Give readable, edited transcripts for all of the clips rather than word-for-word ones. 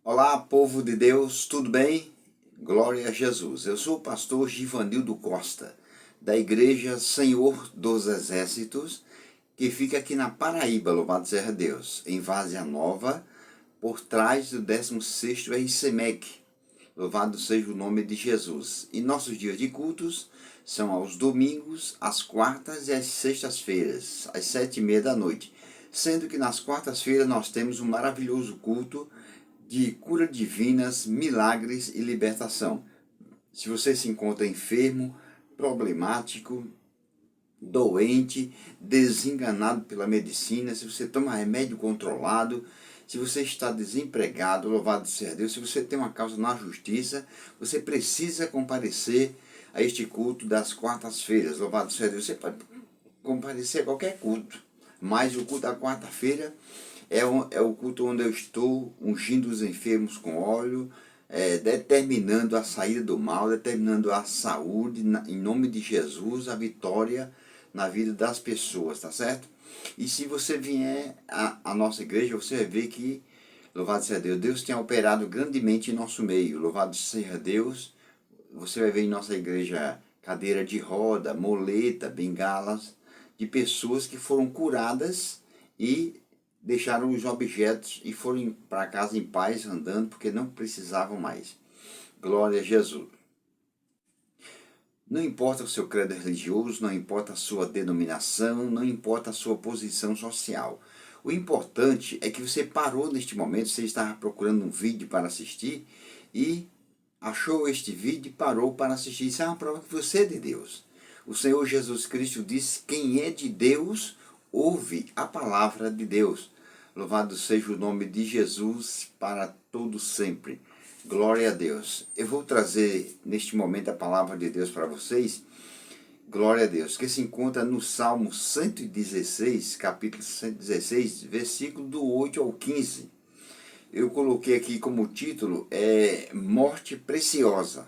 Olá, povo de Deus, tudo bem? Glória a Jesus. Eu sou o pastor Givanildo Costa, da Igreja Senhor dos Exércitos, que fica aqui na Paraíba, louvado seja Deus, em Várzea Nova, por trás do 16º RCMEC. Louvado seja o nome de Jesus. E nossos dias de cultos são aos domingos, às quartas e às sextas-feiras, às 7h30 da noite. Sendo que nas quartas-feiras nós temos um maravilhoso culto de cura divinas, milagres e libertação. Se você se encontra enfermo, problemático, doente, desenganado pela medicina, se você toma remédio controlado, se você está desempregado, louvado seja Deus, se você tem uma causa na justiça, você precisa comparecer a este culto das quartas-feiras, louvado seja Deus. Você pode comparecer a qualquer culto, mas o culto da quarta-feira é o culto onde eu estou ungindo os enfermos com óleo, determinando a saída do mal, determinando a saúde, em nome de Jesus, a vitória na vida das pessoas, tá certo? E se você vier à nossa igreja, você vai ver que, louvado seja Deus, Deus tem operado grandemente em nosso meio, louvado seja Deus. Você vai ver em nossa igreja cadeira de roda, moleta, bengalas, de pessoas que foram curadas e deixaram os objetos e foram para casa em paz, andando, porque não precisavam mais. Glória a Jesus. Não importa o seu credo religioso, não importa a sua denominação, não importa a sua posição social. O importante é que você parou neste momento, você estava procurando um vídeo para assistir e achou este vídeo e parou para assistir. Isso é uma prova que você é de Deus. O Senhor Jesus Cristo disse: quem é de Deus, ouve a palavra de Deus. Louvado seja o nome de Jesus para todo sempre. Glória a Deus. Eu vou trazer neste momento a palavra de Deus para vocês. Glória a Deus, que se encontra no Salmo 116, capítulo 116, versículo do 8 ao 15. Eu coloquei aqui como título Morte Preciosa,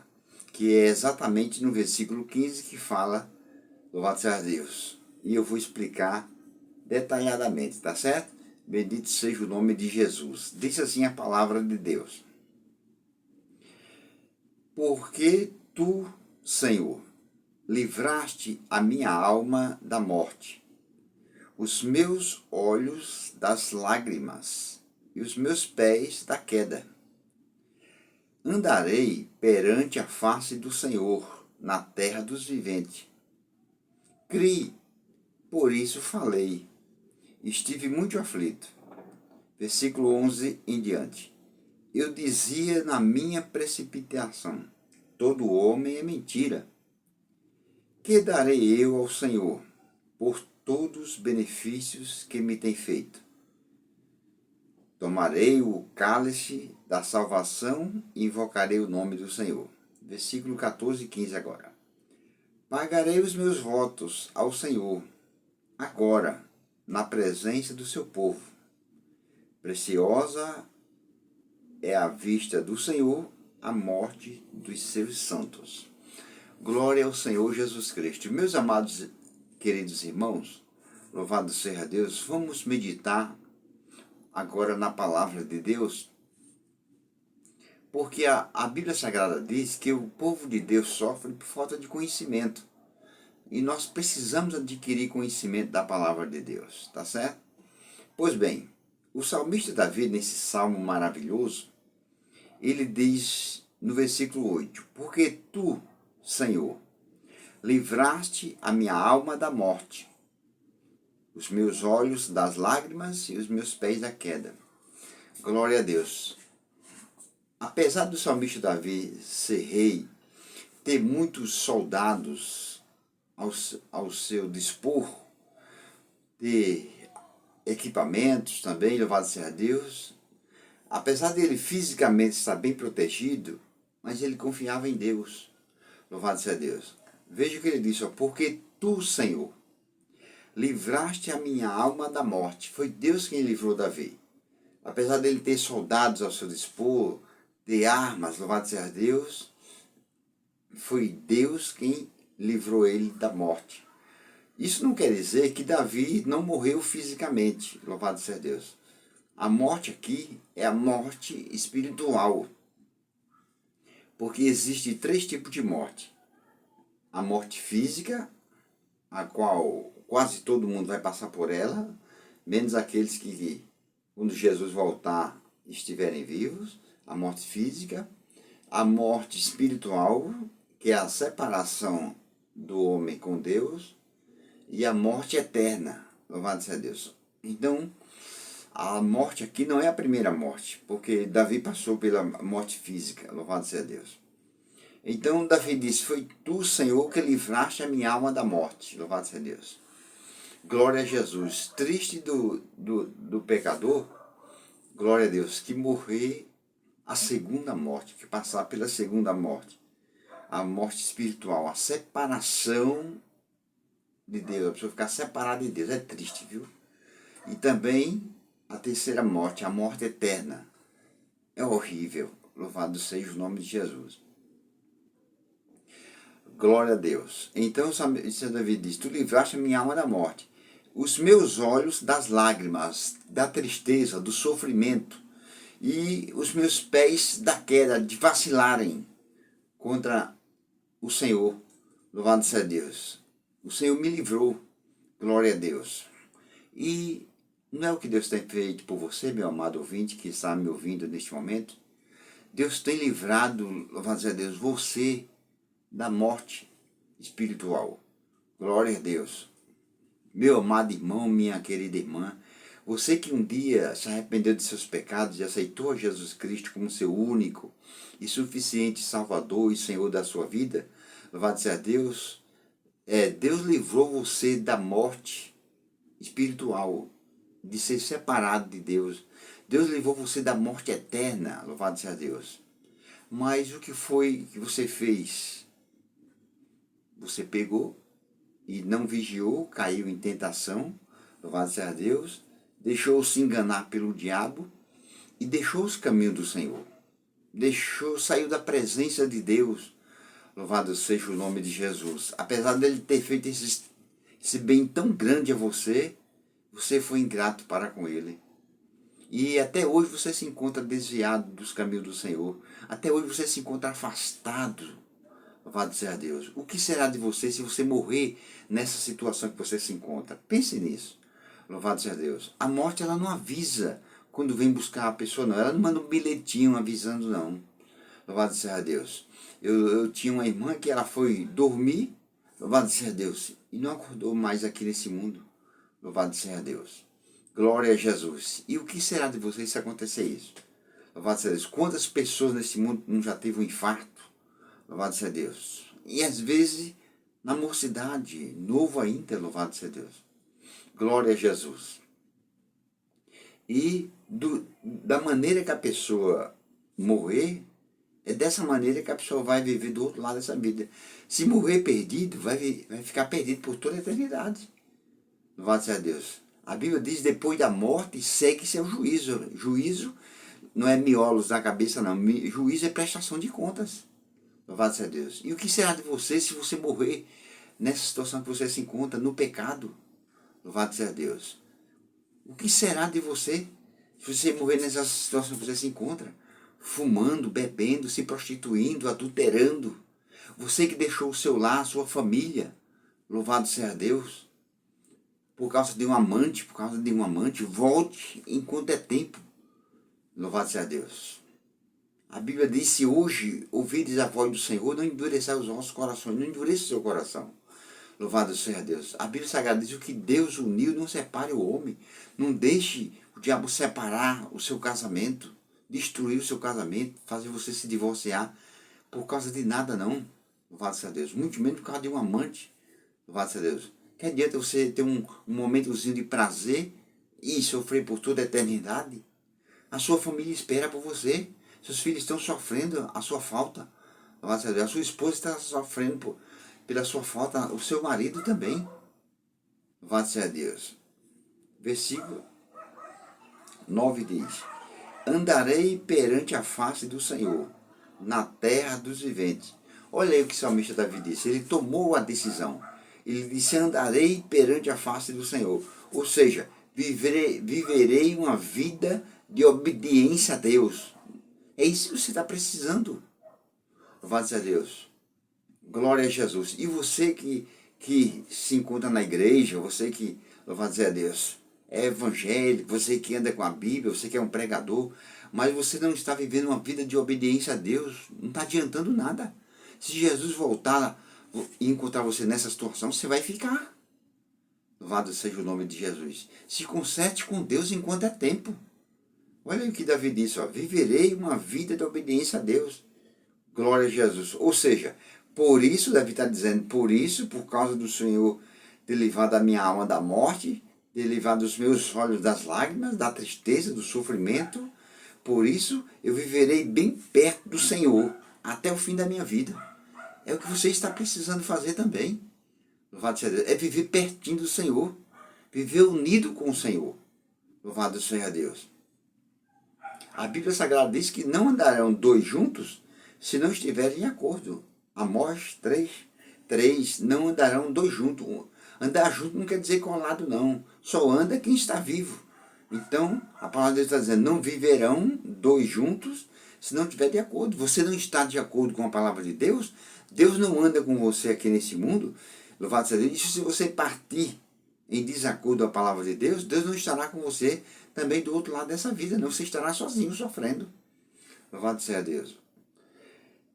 que é exatamente no versículo 15 que fala, louvado seja Deus. E eu vou explicar detalhadamente, tá certo? Bendito seja o nome de Jesus. Diz assim a palavra de Deus: porque tu, Senhor, livraste a minha alma da morte, os meus olhos das lágrimas e os meus pés da queda. Andarei perante a face do Senhor, na terra dos viventes. Criei, por isso falei. Estive muito aflito. Versículo 11 em diante. Eu dizia na minha precipitação: todo homem é mentira. Que darei eu ao Senhor por todos os benefícios que me tem feito? Tomarei o cálice da salvação e invocarei o nome do Senhor. Versículo 14 e 15 agora. Pagarei os meus votos ao Senhor, agora, na presença do seu povo. Preciosa é a vista do Senhor a morte dos seus santos. Glória ao Senhor Jesus Cristo. Meus amados, queridos irmãos, louvado seja Deus, vamos meditar agora na palavra de Deus, porque a Bíblia Sagrada diz que o povo de Deus sofre por falta de conhecimento. E nós precisamos adquirir conhecimento da palavra de Deus, tá certo? Pois bem, o salmista Davi, nesse salmo maravilhoso, ele diz no versículo 8: porque tu, Senhor, livraste a minha alma da morte, os meus olhos das lágrimas e os meus pés da queda. Glória a Deus. Apesar do salmista Davi ser rei, ter muitos soldados ao seu dispor, ter equipamentos também, louvado seja Deus, apesar dele fisicamente estar bem protegido, mas ele confiava em Deus, louvado seja Deus. Veja o que ele disse: porque tu, Senhor, livraste a minha alma da morte. Foi Deus quem livrou Davi. Apesar dele ter soldados ao seu dispor, ter armas, louvado seja Deus, foi Deus quem livrou ele da morte. Isso não quer dizer que Davi não morreu fisicamente, louvado seja Deus. A morte aqui é a morte espiritual, porque existe 3 tipos de morte. A morte física, a qual quase todo mundo vai passar por ela, menos aqueles que, quando Jesus voltar, estiverem vivos. A morte física, a morte espiritual, que é a separação do homem com Deus, e a morte eterna, louvado seja Deus. Então, a morte aqui não é a primeira morte, porque Davi passou pela morte física, louvado seja Deus. Então Davi disse, foi tu, Senhor, que livraste a minha alma da morte, louvado seja Deus. Glória a Jesus. Triste do pecador, glória a Deus, que morrer a segunda morte, que passar pela segunda morte, a morte espiritual, a separação de Deus, a pessoa ficar separada de Deus, é triste, viu? E também a terceira morte, a morte eterna, é horrível, louvado seja o nome de Jesus. Glória a Deus. Então Davi diz, tu livraste a minha alma da morte, os meus olhos das lágrimas, da tristeza, do sofrimento, e os meus pés da queda, de vacilarem contra o Senhor. Louvado seja Deus. O Senhor me livrou. Glória a Deus. E não é o que Deus tem feito por você, meu amado ouvinte, que está me ouvindo neste momento? Deus tem livrado, louvado seja Deus, você da morte espiritual. Glória a Deus. Meu amado irmão, minha querida irmã, você que um dia se arrependeu de seus pecados e aceitou Jesus Cristo como seu único e suficiente Salvador e Senhor da sua vida, louvado seja Deus, Deus livrou você da morte espiritual, de ser separado de Deus. Deus livrou você da morte eterna, louvado seja Deus. Mas o que foi que você fez? Você pegou e não vigiou, caiu em tentação, louvado seja Deus, deixou-se enganar pelo diabo e deixou os caminhos do Senhor. Saiu da presença de Deus, louvado seja o nome de Jesus. Apesar dele ter feito esse bem tão grande a você, você foi ingrato para com ele. E até hoje você se encontra desviado dos caminhos do Senhor. Até hoje você se encontra afastado. Louvado seja Deus. O que será de você se você morrer nessa situação que você se encontra? Pense nisso. Louvado seja Deus. A morte, ela não avisa quando vem buscar a pessoa, não. Ela não manda um bilhetinho avisando, não. Louvado seja Deus. Eu tinha uma irmã que ela foi dormir, louvado seja Deus, e não acordou mais aqui nesse mundo. Louvado seja Deus. Glória a Jesus. E o que será de você se acontecer isso? Louvado seja Deus. Quantas pessoas nesse mundo não já teve um infarto? Louvado seja Deus. E às vezes, na mocidade, novo ainda, louvado seja Deus. Glória a Jesus. E da maneira que a pessoa morrer, é dessa maneira que a pessoa vai viver do outro lado dessa vida. Se morrer perdido, vai ficar perdido por toda a eternidade. Louvado seja Deus. A Bíblia diz, depois da morte, segue-se ao juízo. Juízo não é miolos na cabeça, não. Juízo é prestação de contas. Louvado seja Deus. E o que será de você se você morrer nessa situação que você se encontra, no pecado? Louvado seja Deus. O que será de você se você morrer nessa situação que você se encontra? Fumando, bebendo, se prostituindo, adulterando. Você que deixou o seu lar, a sua família. Louvado seja Deus. Por causa de um amante, volte enquanto é tempo. Louvado seja Deus. A Bíblia diz, se hoje ouvides a voz do Senhor, não endureçai os vossos corações, não endureça o seu coração. Louvado seja Deus. A Bíblia Sagrada diz, o que Deus uniu, não separe o homem. Não deixe o diabo separar o seu casamento, destruir o seu casamento, fazer você se divorciar por causa de nada, não. Louvado seja Deus. Muito menos por causa de um amante. Louvado seja Deus. Que adianta você ter um momentozinho de prazer e sofrer por toda a eternidade? A sua família espera por você. Seus filhos estão sofrendo a sua falta. Louvado seja Deus. A sua esposa está sofrendo pela sua falta. O seu marido também. Louvado seja Deus. Versículo 9 diz, andarei perante a face do Senhor, na terra dos viventes. Olha aí o que o salmista Davi disse. Ele tomou a decisão. Ele disse, andarei perante a face do Senhor. Ou seja, viverei uma vida de obediência a Deus. É isso que você está precisando. Louvado seja Deus. Glória a Jesus. E você que se encontra na igreja, você que, louvado seja Deus, é evangélico, você que anda com a Bíblia, você que é um pregador, mas você não está vivendo uma vida de obediência a Deus, não está adiantando nada. Se Jesus voltar e encontrar você nessa situação, você vai ficar. Louvado seja o nome de Jesus. Se conserte com Deus enquanto é tempo. Olha o que Davi disse, ó, viverei uma vida de obediência a Deus. Glória a Jesus. Ou seja, por isso, Davi está dizendo, por isso, por causa do Senhor ter livrado a minha alma da morte, ter livrado os meus olhos das lágrimas, da tristeza, do sofrimento, por isso eu viverei bem perto do Senhor, até o fim da minha vida. É o que você está precisando fazer também. Louvado seja Deus. É viver pertinho do Senhor, viver unido com o Senhor. Louvado seja Deus. A Bíblia Sagrada diz que não andarão dois juntos se não estiverem em acordo. Amós 3, não andarão dois juntos. Andar junto não quer dizer colado, não. Só anda quem está vivo. Então, a palavra de Deus está dizendo, não viverão dois juntos se não estiver de acordo. Você não está de acordo com a palavra de Deus, Deus não anda com você aqui nesse mundo. Louvado seja Deus. E se você partir em desacordo com a palavra de Deus, Deus não estará com você também do outro lado dessa vida, não. Você estará sozinho, sofrendo. Louvado seja Deus.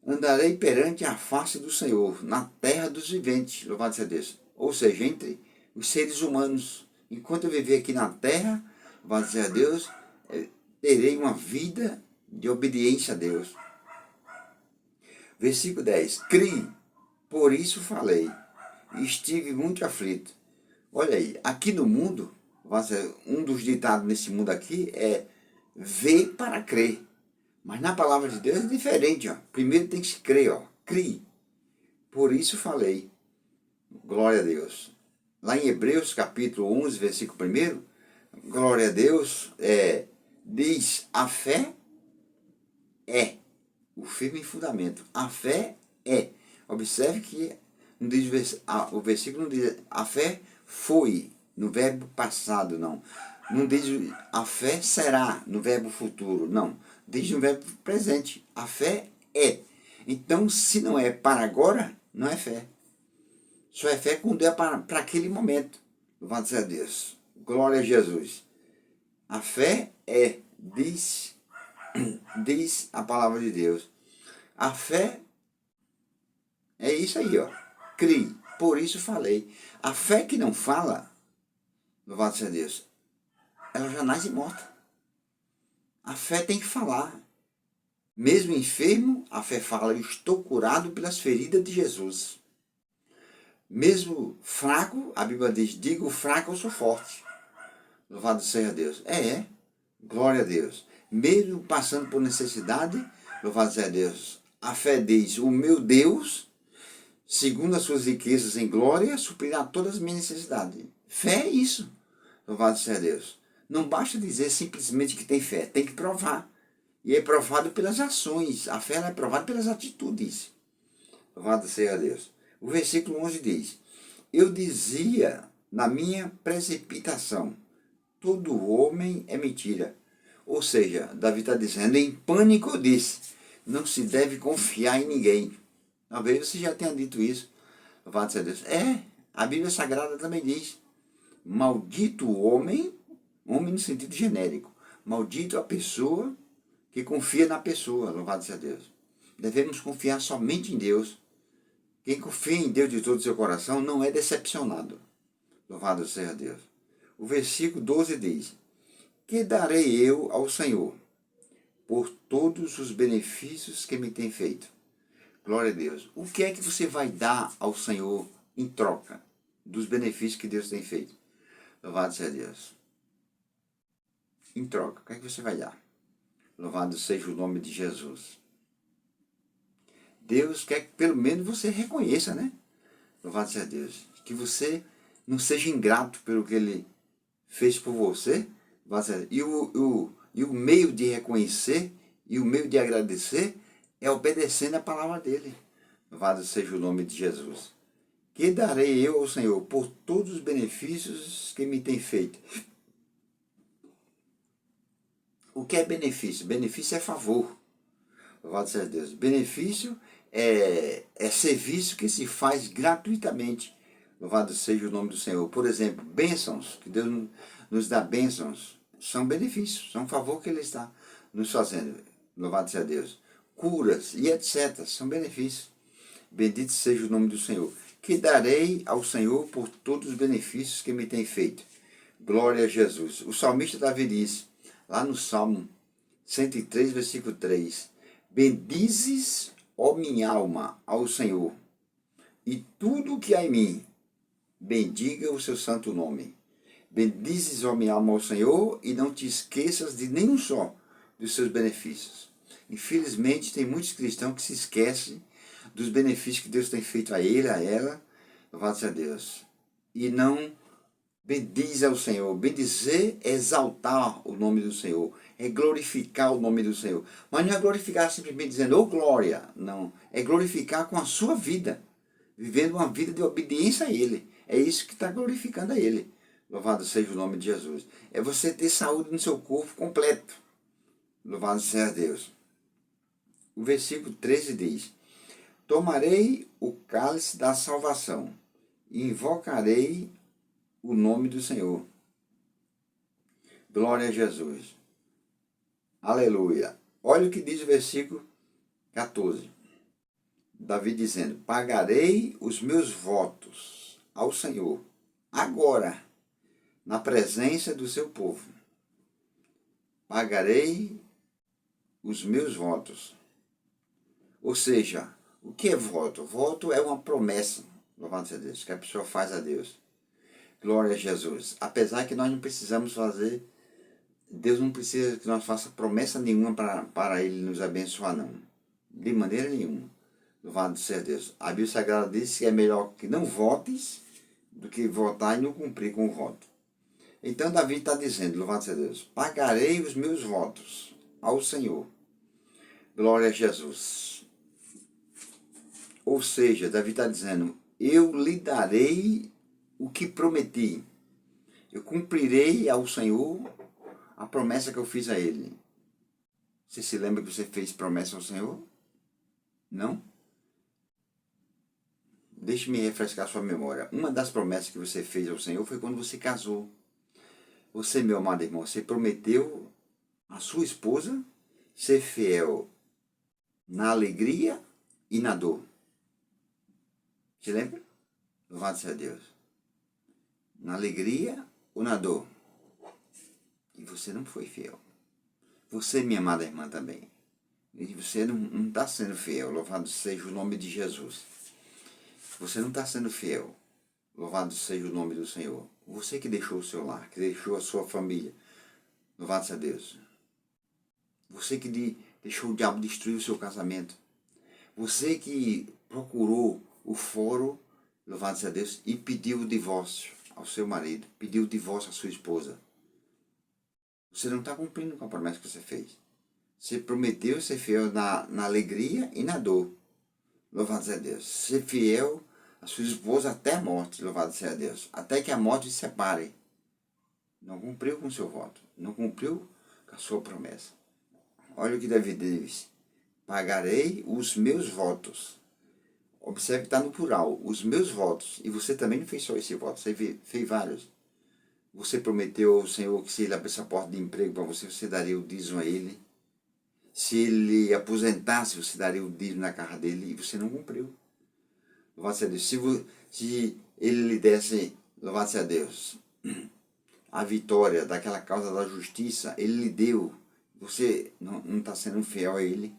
Andarei perante a face do Senhor, na terra dos viventes, louvado seja Deus. Ou seja, entre os seres humanos. Enquanto eu viver aqui na terra, louvado seja Deus, terei uma vida de obediência a Deus. Versículo 10. Crie, por isso falei, estive muito aflito. Olha aí, aqui no mundo, um dos ditados nesse mundo aqui é ver para crer. Mas na palavra de Deus é diferente, ó. Primeiro tem que se crer, ó. Crie. Por isso falei. Glória a Deus. Lá em Hebreus capítulo 11, versículo 1, glória a Deus, diz, a fé é o firme fundamento. A fé é. Observe que não diz, o versículo não diz, a fé foi, no verbo passado, não. Não diz, a fé será, no verbo futuro, não. Diz no verbo presente, a fé é. Então, se não é para agora, não é fé. Só é fé quando é para aquele momento. Louvado seja Deus. Glória a Jesus. A fé é, diz a palavra de Deus. A fé é isso aí, ó. Crie, por isso falei. A fé que não fala, louvado seja Deus, ela já nasce morta. A fé tem que falar. Mesmo enfermo, a fé fala, eu estou curado pelas feridas de Jesus. Mesmo fraco, a Bíblia diz, digo fraco, eu sou forte. Louvado seja Deus. Glória a Deus. Mesmo passando por necessidade, louvado seja Deus. A fé diz, o meu Deus, segundo as suas riquezas em glória, suprirá todas as minhas necessidades. Fé é isso. Louvado seja Deus. Não basta dizer simplesmente que tem fé, tem que provar. E é provado pelas ações. A fé é provada pelas atitudes. Louvado seja Deus. O versículo 11 diz, eu dizia na minha precipitação, todo homem é mentira. Ou seja, Davi está dizendo, em pânico eu disse, não se deve confiar em ninguém. Talvez você já tenha dito isso. Louvado seja Deus. A Bíblia Sagrada também diz, maldito o homem, homem no sentido genérico, maldito a pessoa que confia na pessoa, louvado seja Deus. Devemos confiar somente em Deus. Quem confia em Deus de todo o seu coração não é decepcionado. Louvado seja Deus. O versículo 12 diz, que darei eu ao Senhor por todos os benefícios que me tem feito? Glória a Deus. O que é que você vai dar ao Senhor em troca dos benefícios que Deus tem feito? Louvado seja Deus. Em troca, o que é que você vai dar? Louvado seja o nome de Jesus. Deus quer que pelo menos você reconheça, né? Louvado seja Deus. Que você não seja ingrato pelo que Ele fez por você. E o meio de reconhecer e o meio de agradecer é obedecendo a palavra dEle. Louvado seja o nome de Jesus. Que darei eu ao Senhor por todos os benefícios que me tem feito? O que é benefício? Benefício é favor. Louvado seja Deus. Benefício é serviço que se faz gratuitamente. Louvado seja o nome do Senhor. Por exemplo, bênçãos, que Deus nos dá bênçãos, são benefícios, são um favor que Ele está nos fazendo. Louvado seja Deus. Curas e etc. são benefícios. Bendito seja o nome do Senhor. Que darei ao Senhor por todos os benefícios que me tem feito. Glória a Jesus. O salmista Davi diz, lá no Salmo 103, versículo 3, bendizes, ó minha alma, ao Senhor, e tudo o que há em mim, bendiga o seu santo nome. Bendizes, ó minha alma, ao Senhor, e não te esqueças de nenhum só dos seus benefícios. Infelizmente, tem muitos cristãos que se esquecem dos benefícios que Deus tem feito a ele, a ela, louvado seja Deus, e não bendiz ao Senhor. Bendizer é exaltar o nome do Senhor, é glorificar o nome do Senhor. Mas não é glorificar simplesmente dizendo, oh glória, não. É glorificar com a sua vida, vivendo uma vida de obediência a Ele. É isso que está glorificando a Ele. Louvado seja o nome de Jesus. É você ter saúde no seu corpo completo. Louvado seja Deus. O versículo 13 diz, tomarei o cálice da salvação e invocarei o nome do Senhor. Glória a Jesus. Aleluia. Olha o que diz o versículo 14. Davi dizendo, pagarei os meus votos ao Senhor, agora, na presença do seu povo. Pagarei os meus votos. Ou seja, o que é voto? Voto é uma promessa, louvado seja Deus, que a pessoa faz a Deus. Glória a Jesus. Apesar que nós não precisamos fazer, Deus não precisa que nós façamos promessa nenhuma para Ele nos abençoar, não. De maneira nenhuma. Louvado seja Deus. A Bíblia Sagrada diz que é melhor que não votes do que votar e não cumprir com o voto. Então Davi está dizendo, louvado seja Deus, pagarei os meus votos ao Senhor. Glória a Jesus. Ou seja, Davi está dizendo, eu lhe darei o que prometi. Eu cumprirei ao Senhor a promessa que eu fiz a Ele. Você se lembra que você fez promessa ao Senhor? Não? Deixe-me refrescar a sua memória. Uma das promessas que você fez ao Senhor foi quando você casou. Você, meu amado irmão, você prometeu à sua esposa ser fiel na alegria e na dor. Te lembra? Louvado seja Deus. Na alegria ou na dor. E você não foi fiel. Você, minha amada irmã, também. E você não está sendo fiel. Louvado seja o nome de Jesus. Você não está sendo fiel. Louvado seja o nome do Senhor. Você que deixou o seu lar, que deixou a sua família. Louvado seja Deus. Você que deixou o diabo destruir o seu casamento. Você que procurou o foro, louvado seja Deus, e pediu o divórcio ao seu marido. Pediu o divórcio à sua esposa. Você não está cumprindo com a promessa que você fez. Você prometeu ser fiel na alegria e na dor. Louvado seja Deus. Ser fiel à sua esposa até a morte. Louvado seja Deus. Até que a morte se separe. Não cumpriu com o seu voto. Não cumpriu com a sua promessa. Olha o que Davi diz. Pagarei os meus votos. Observe que está no plural. Os meus votos. E você também não fez só esse voto. Você fez vários. Você prometeu ao Senhor que se Ele abrisse a porta de emprego para você, você daria o dízimo a Ele. Se Ele aposentasse, você daria o dízimo na casa dele, e você não cumpriu. Louvado seja Deus. Se Ele lhe desse, louvado seja Deus, a vitória daquela causa da justiça, Ele lhe deu. Você não está sendo fiel a Ele.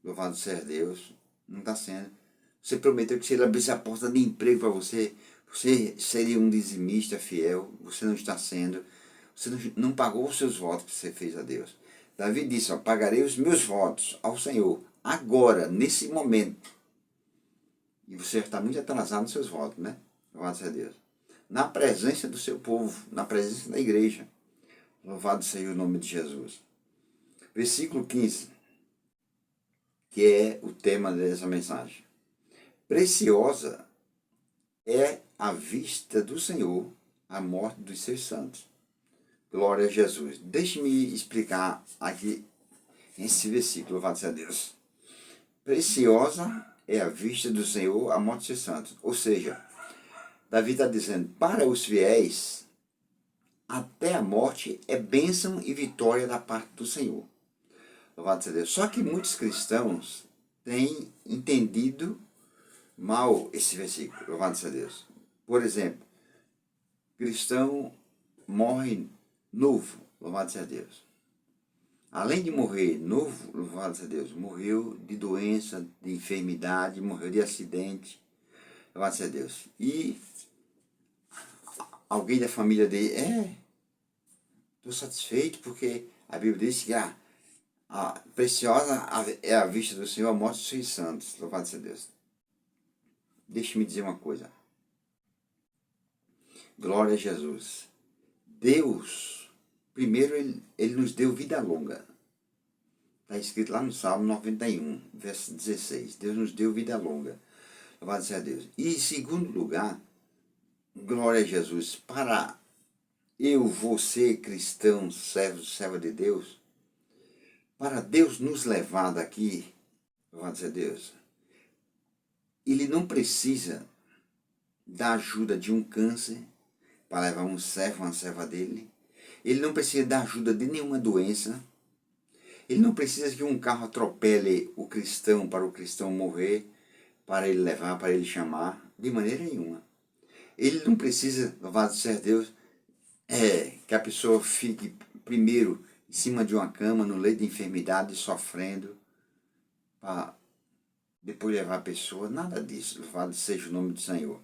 Louvado seja Deus. Não está sendo. Você prometeu que se Ele abrisse a porta de emprego para você, você seria um dizimista fiel. Você não está sendo. Você não pagou os seus votos que você fez a Deus. Davi disse, ó, pagarei os meus votos ao Senhor, agora, nesse momento. E você está muito atrasado nos seus votos, né? Louvado seja Deus. Na presença do seu povo, na presença da igreja. Louvado seja o nome de Jesus. Versículo 15, que é o tema dessa mensagem. Preciosa é a vista do Senhor a morte dos seus santos. Glória a Jesus. Deixe-me explicar aqui esse versículo, louvado seja Deus. Preciosa é a vista do Senhor a morte dos santos. Ou seja, Davi está dizendo, para os fiéis, até a morte é bênção e vitória da parte do Senhor. Louvado seja Deus. Só que muitos cristãos têm entendido mal esse versículo. Louvado seja Deus. Por exemplo, cristão morre novo. Louvado seja Deus. Além de morrer novo, louvado seja Deus, morreu de doença, de enfermidade, morreu de acidente. Louvado seja Deus. E alguém da família dele, estou satisfeito porque a Bíblia diz que a preciosa é a vista do Senhor, a morte dos seus santos. Louvado seja Deus. Deixe-me dizer uma coisa. Glória a Jesus. Deus, primeiro, ele nos deu vida longa. Está escrito lá no Salmo 91, verso 16. Deus nos deu vida longa. Louvado seja Deus. E em segundo lugar, glória a Jesus, para eu, você, cristão, servo de Deus, para Deus nos levar daqui, louvado seja Deus, Ele não precisa da ajuda de um câncer para levar um servo, uma serva dele. Ele não precisa da ajuda de nenhuma doença. Ele não precisa que um carro atropele o cristão para o cristão morrer, para ele levar, para ele chamar, de maneira nenhuma. Ele não precisa, louvado seja Deus, que a pessoa fique primeiro em cima de uma cama, no leito de enfermidade, sofrendo, para depois levar a pessoa. Nada disso, louvado seja o nome do Senhor.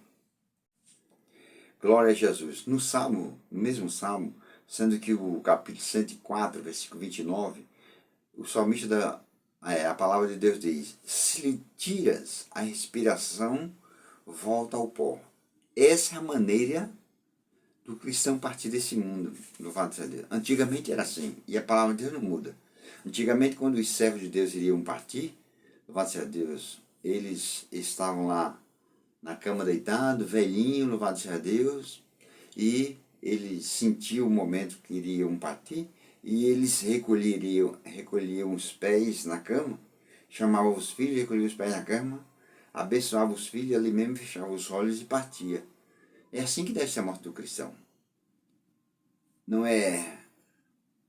Glória a Jesus. No Salmo, no mesmo Salmo, sendo que o capítulo 104, versículo 29, o salmista, a palavra de Deus diz, se lhe tiras a respiração, volta ao pó. Essa é a maneira do cristão partir desse mundo, louvado seja Deus. Antigamente era assim, e a palavra de Deus não muda. Antigamente, quando os servos de Deus iriam partir, louvado seja Deus, eles estavam lá na cama deitado, velhinho, louvado seja Deus, e eles sentiam o momento que iriam partir, e eles recolhiam os pés na cama, chamavam os filhos, recolhiam os pés na cama, abençoavam os filhos, ali mesmo fechavam os olhos e partia. É assim que deve ser a morte do cristão. Não é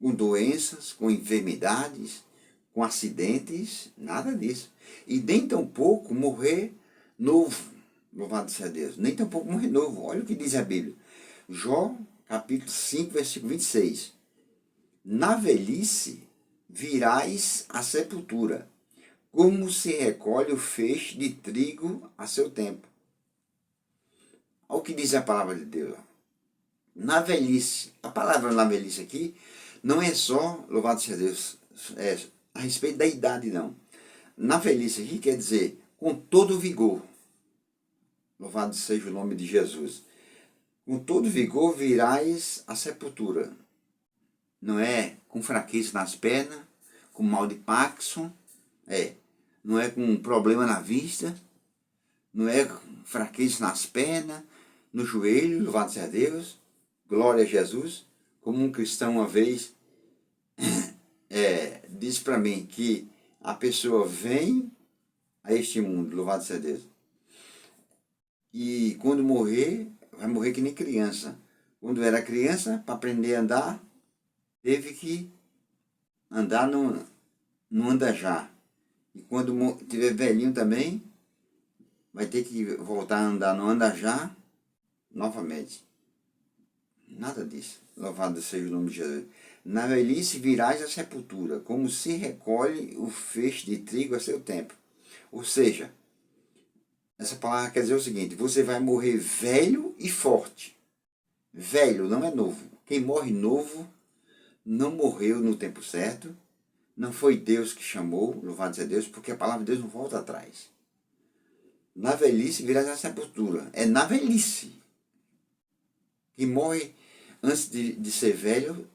com doenças, com enfermidades, com acidentes, nada disso. E nem tampouco morrer novo, louvado seja Deus. Nem tampouco morrer novo. Olha o que diz a Bíblia. Jó, capítulo 5, versículo 26. Na velhice virás à sepultura, como se recolhe o feixe de trigo a seu tempo. Olha o que diz a palavra de Deus. Na velhice, a palavra na velhice aqui não é só, louvado seja Deus, a respeito da idade não. Na velhice aqui quer dizer, com todo vigor, louvado seja o nome de Jesus, com todo vigor virás à sepultura. Não é com fraqueza nas pernas, com mal de Parkinson, não é com problema na vista, não é com fraqueza nas pernas, no joelho, louvado seja Deus, glória a Jesus. Como um cristão uma vez disse para mim que a pessoa vem a este mundo, louvado seja Deus, e quando morrer, vai morrer que nem criança. Quando era criança, para aprender a andar, teve que andar no andajar. E quando tiver velhinho também, vai ter que voltar a andar no andajar novamente. Nada disso. Louvado seja o nome de Jesus. Na velhice virás à sepultura, como se recolhe o feixe de trigo a seu tempo. Ou seja, essa palavra quer dizer o seguinte, você vai morrer velho e forte. Velho não é novo. Quem morre novo não morreu no tempo certo, não foi Deus que chamou, louvado seja Deus, porque a palavra de Deus não volta atrás. Na velhice virás à sepultura. É na velhice. Quem morre antes de ser velho,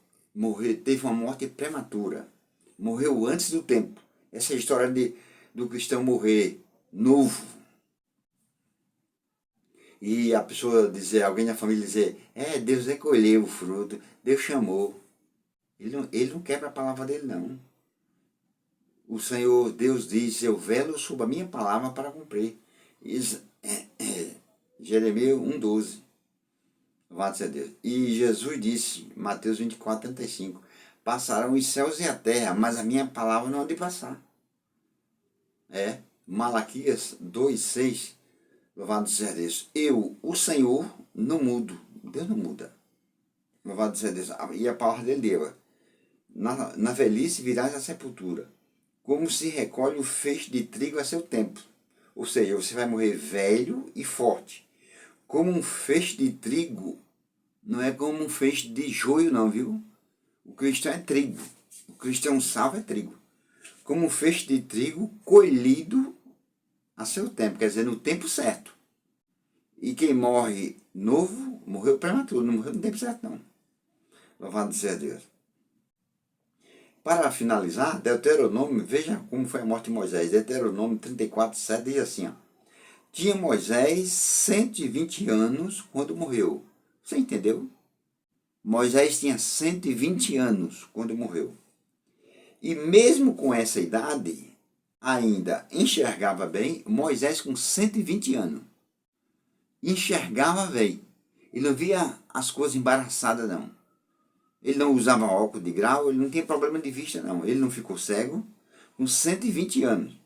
teve uma morte prematura. Morreu antes do tempo. Essa é a história do cristão morrer novo. E a pessoa dizer, alguém da família dizer, Deus recolheu o fruto, Deus chamou. Ele não quebra a palavra dele, não. O Senhor, Deus diz, eu velo sobre a minha palavra para cumprir. Jeremias 1,12. Louvado seja Deus. E Jesus disse, Mateus 24:35, passarão os céus e a terra, mas a minha palavra não há de passar. Malaquias 2,6, louvado seja Deus. Eu, o Senhor, não mudo. Deus não muda. Louvado seja Deus. E a palavra dele deu. Na velhice virás à sepultura, como se recolhe o feixe de trigo a seu tempo. Ou seja, você vai morrer velho e forte. Como um feixe de trigo, não é como um feixe de joio não, viu? O cristão é trigo. O cristão salvo é trigo. Como um feixe de trigo colhido a seu tempo, quer dizer, no tempo certo. E quem morre novo, morreu prematuro, não morreu no tempo certo não. Louvado seja Deus. Para finalizar, Deuteronômio, veja como foi a morte de Moisés. Deuteronômio 34:7 diz assim, tinha Moisés 120 anos quando morreu. Você entendeu? Moisés tinha 120 anos quando morreu. E mesmo com essa idade, ainda enxergava bem. Moisés com 120 anos. Enxergava bem. Ele não via as coisas embaraçadas, não. Ele não usava óculos de grau, ele não tinha problema de vista, não. Ele não ficou cego com 120 anos.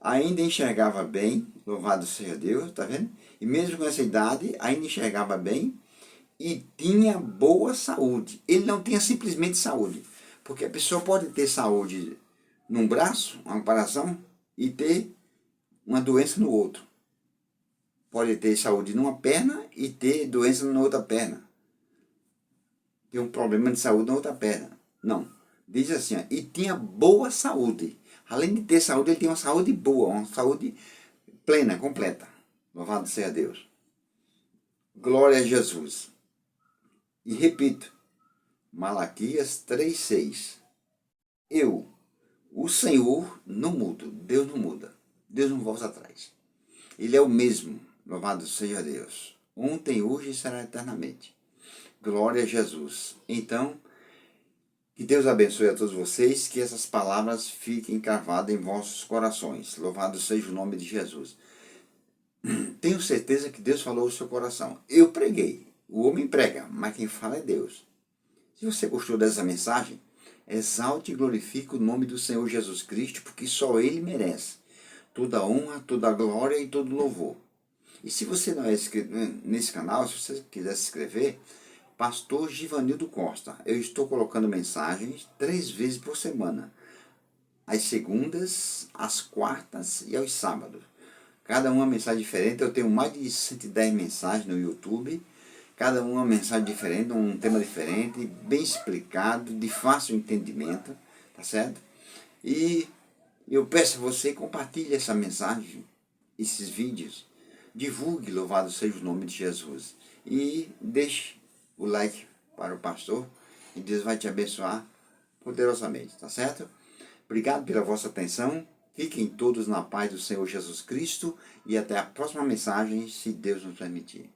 Ainda enxergava bem, louvado seja Deus, tá vendo? E mesmo com essa idade, ainda enxergava bem e tinha boa saúde. Ele não tinha simplesmente saúde, porque a pessoa pode ter saúde num braço, uma operação, e ter uma doença no outro. Pode ter saúde numa perna e ter doença na outra perna. Tem um problema de saúde na outra perna. Não. Diz assim, e tinha boa saúde. Além de ter saúde, ele tinha uma saúde boa, uma saúde plena, completa. Louvado seja Deus. Glória a Jesus. E repito, Malaquias 3,6. Eu, o Senhor, não mudo. Deus não muda. Deus não volta atrás. Ele é o mesmo. Louvado seja Deus. Ontem, hoje e será eternamente. Glória a Jesus. Então, que Deus abençoe a todos vocês, que essas palavras fiquem cravadas em vossos corações. Louvado seja o nome de Jesus. Tenho certeza que Deus falou no seu coração. Eu preguei. O homem prega, mas quem fala é Deus. Se você gostou dessa mensagem, exalte e glorifique o nome do Senhor Jesus Cristo, porque só Ele merece toda a honra, toda a glória e todo o louvor. E se você não é inscrito nesse canal, se você quiser se inscrever, Pastor Givanildo Costa. Eu estou colocando mensagens 3 vezes por semana. Às segundas, às quartas e aos sábados. Cada uma mensagem diferente. Eu tenho mais de 110 mensagens no YouTube. Cada uma mensagem diferente, um tema diferente, bem explicado, de fácil entendimento. Tá certo? E eu peço a você, compartilhe essa mensagem, esses vídeos. Divulgue, louvado seja o nome de Jesus. E deixe o like para o pastor e Deus vai te abençoar poderosamente, tá certo? Obrigado pela vossa atenção, fiquem todos na paz do Senhor Jesus Cristo e até a próxima mensagem, se Deus nos permitir.